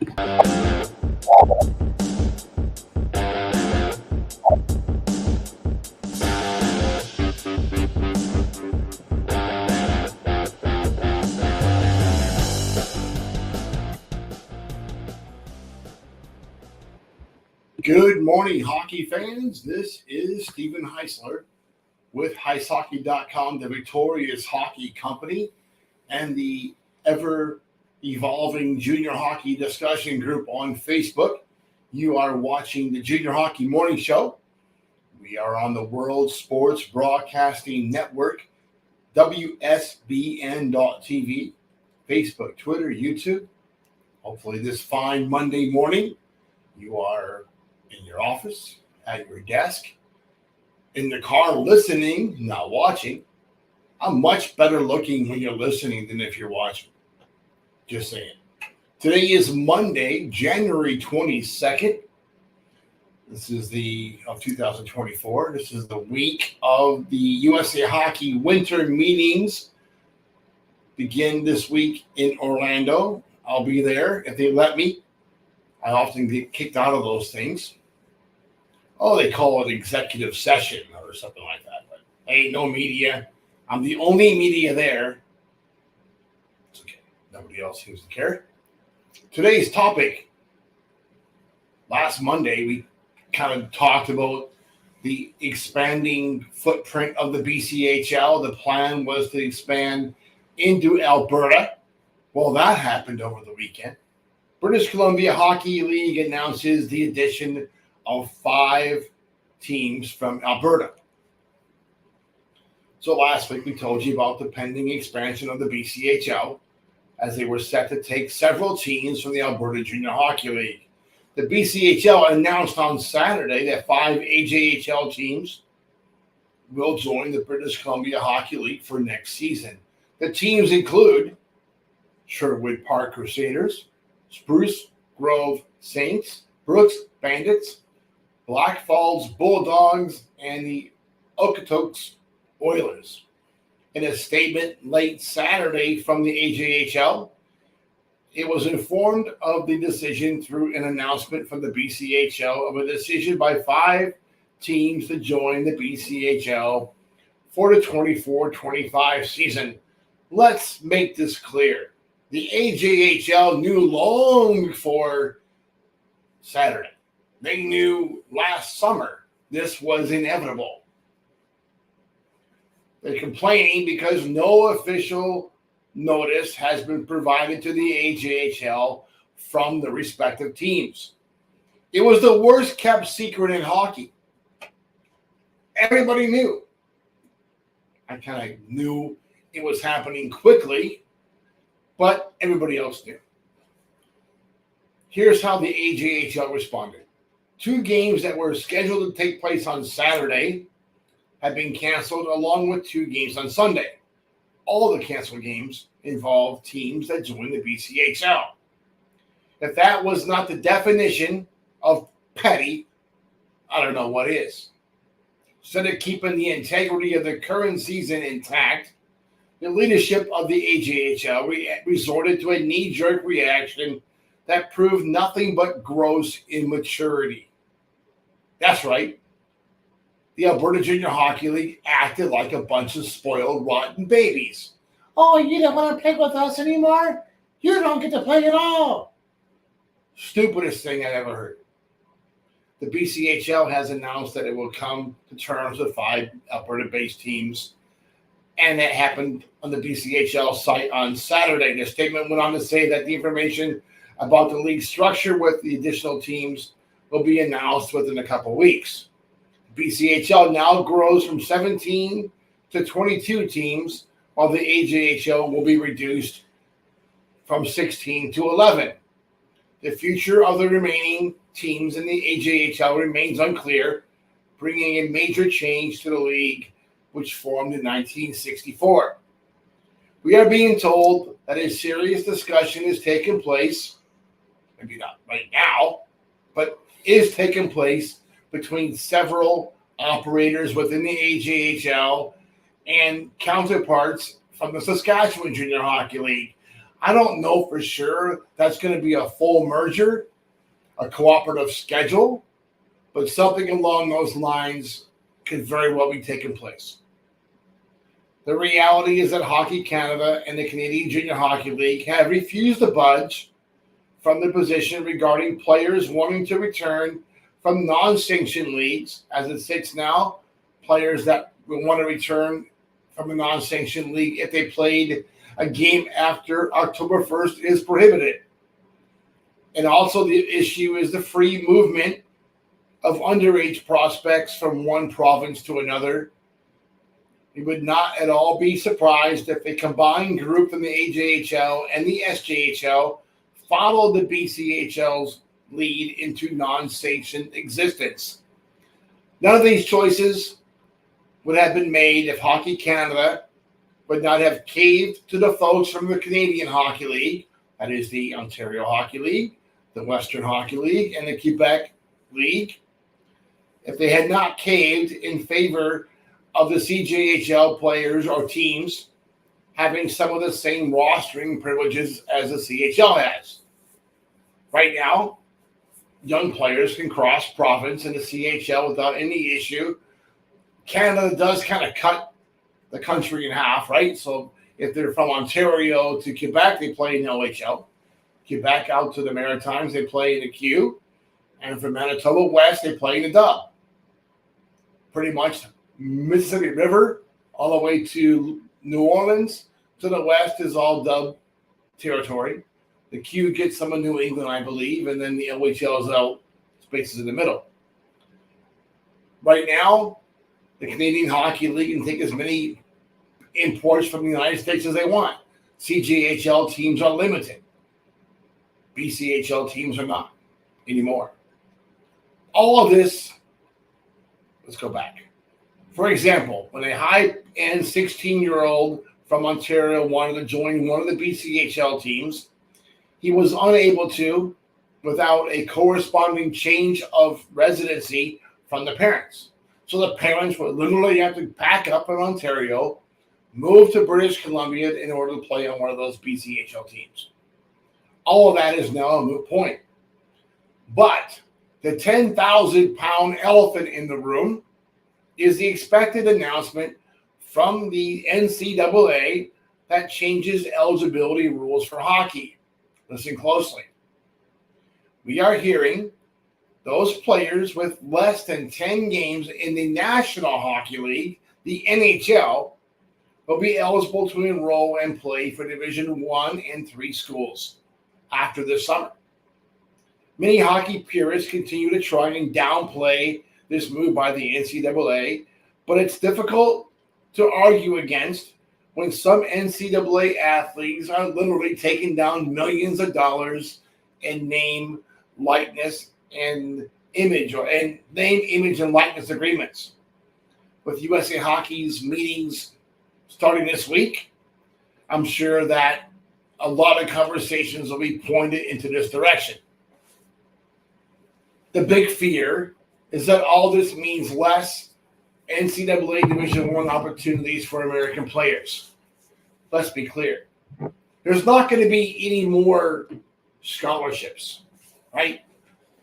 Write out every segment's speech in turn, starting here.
Good morning, hockey fans. This is Stephen Heisler with HeisHockey.com, the victorious hockey company, and the ever-evolving junior hockey discussion group on Facebook. You are watching the Junior Hockey Morning Show. We are on the World Sports Broadcasting Network, WSBN.TV, Facebook, Twitter, YouTube. Hopefully this fine Monday morning, you are in your office, at your desk, in the car listening, not watching. I'm much better looking when you're listening than if you're watching. Just saying. Today is Monday, January 22nd. This is of 2024. This is the week of the USA Hockey Winter Meetings. Begin this week in Orlando. I'll be there if they let me. I often get kicked out of those things. Oh, they call it executive session or something like that. But hey, no media. I'm the only media there. It's okay. Nobody else seems to care. Today's topic. Last Monday, we kind of talked about the expanding footprint of the BCHL. The plan was to expand into Alberta. Well, that happened over the weekend. British Columbia Hockey League announces the addition of 5 teams from Alberta. So last week we told you about the pending expansion of the BCHL as they were set to take several teams from the Alberta Junior Hockey League. The BCHL announced on Saturday that 5 AJHL teams will join the British Columbia Hockey League for next season. The teams include Sherwood Park Crusaders, Spruce Grove Saints, Brooks Bandits, Black Falls Bulldogs, and the Okotoks Oilers. In a statement late Saturday from the AJHL, it was informed of the decision through an announcement from the BCHL of a decision by 5 teams to join the BCHL for the 24-25 season. Let's make this clear. The AJHL knew long before Saturday. They knew last summer this was inevitable. They're complaining because no official notice has been provided to the AJHL from the respective teams. It was the worst kept secret in hockey. Everybody knew. I kind of knew it was happening quickly, but everybody else knew. Here's how the AJHL responded. 2 games that were scheduled to take place on Saturday have been canceled, along with 2 games on Sunday. All the canceled games involve teams that join the BCHL. If that was not the definition of petty, I don't know what is. Instead of keeping the integrity of the current season intact, the leadership of the AJHL resorted to a knee-jerk reaction that proved nothing but gross immaturity. That's right. The Alberta Junior Hockey League acted like a bunch of spoiled, rotten babies. Oh, you don't want to play with us anymore? You don't get to play at all. Stupidest thing I ever heard. The BCHL has announced that it will come to terms with 5 Alberta-based teams, and that happened on the BCHL site on Saturday. The statement went on to say that the information about the league structure with the additional teams will be announced within a couple weeks. BCHL now grows from 17 to 22 teams, while the AJHL will be reduced from 16 to 11. The future of the remaining teams in the AJHL remains unclear, bringing a major change to the league, which formed in 1964. We are being told that a serious discussion is taking place, maybe not right now, but is taking place between several operators within the AJHL and counterparts from the Saskatchewan Junior Hockey League. I don't know for sure that's going to be a full merger, a cooperative schedule, but something along those lines could very well be taking place. The reality is that Hockey Canada and the Canadian Junior Hockey League have refused to budge from the position regarding players wanting to return from non-sanctioned leagues. As it sits now, players that want to return from a non-sanctioned league if they played a game after October 1st is prohibited. And also the issue is the free movement of underage prospects from one province to another. We would not at all be surprised if a combined group from the AJHL and the SJHL followed the BCHL's lead into non-sanctioned existence. None of these choices would have been made if Hockey Canada would not have caved to the folks from the Canadian Hockey League, that is the Ontario Hockey League, the Western Hockey League, and the Quebec League. If they had not caved in favor of the CJHL players or teams having some of the same rostering privileges as the CHL has. Right now, young players can cross province in the CHL without any issue. Canada does kind of cut the country in half, right? So if they're from Ontario to Quebec, they play in the OHL. Quebec out to the Maritimes, they play in the Q. And from Manitoba West, they play in the Dub. Pretty much Mississippi River all the way to New Orleans to the west is all Dub territory. The Q gets some of New England, I believe, and then the OHL is out spaces in the middle. Right now, the Canadian Hockey League can take as many imports from the United States as they want. CJHL teams are limited. BCHL teams are not anymore. All of this, let's go back. For example, when a high-end 16-year-old from Ontario wanted to join one of the BCHL teams, he was unable to without a corresponding change of residency from the parents. So the parents would literally have to pack up in Ontario, move to British Columbia in order to play on one of those BCHL teams. All of that is now a moot point. But the 10,000-pound elephant in the room is the expected announcement from the NCAA that changes eligibility rules for hockey. Listen closely. We are hearing those players with less than 10 games in the National Hockey League, the NHL, will be eligible to enroll and play for Division 1 and 3 schools after this summer. Many hockey purists continue to try and downplay this move by the NCAA, but it's difficult to argue against when some NCAA athletes are literally taking down millions of dollars in name, likeness, and image and likeness agreements. With USA Hockey's meetings starting this week, I'm sure that a lot of conversations will be pointed into this direction. The big fear is that all this means less NCAA Division I opportunities for American players. Let's be clear. There's not going to be any more scholarships, right?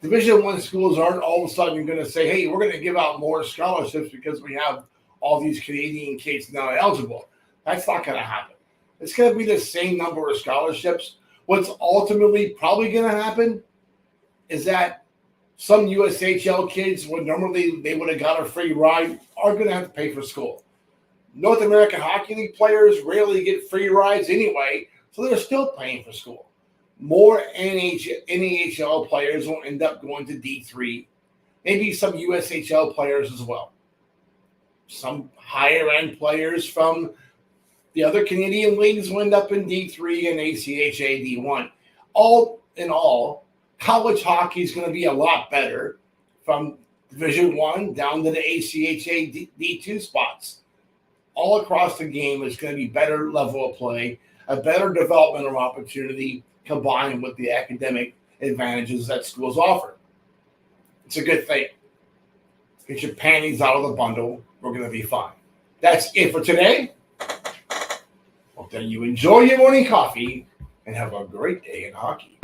Division I schools aren't all of a sudden going to say, hey, we're going to give out more scholarships because we have all these Canadian kids now eligible. That's not going to happen. It's going to be the same number of scholarships. What's ultimately probably going to happen is that some USHL kids would normally they would have got a free ride are going to have to pay for school. North American Hockey League players rarely get free rides anyway, so they're still paying for school. More NAHL players will end up going to D3, maybe some USHL players as well. Some higher-end players from the other Canadian leagues will end up in D3 and ACHA D1. All in all, college hockey is going to be a lot better from Division I down to the ACHA D2 spots. All across the game is going to be better level of play, a better developmental opportunity combined with the academic advantages that schools offer. It's a good thing. Get your panties out of the bundle. We're going to be fine. That's it for today. Hope that you enjoy your morning coffee and have a great day in hockey.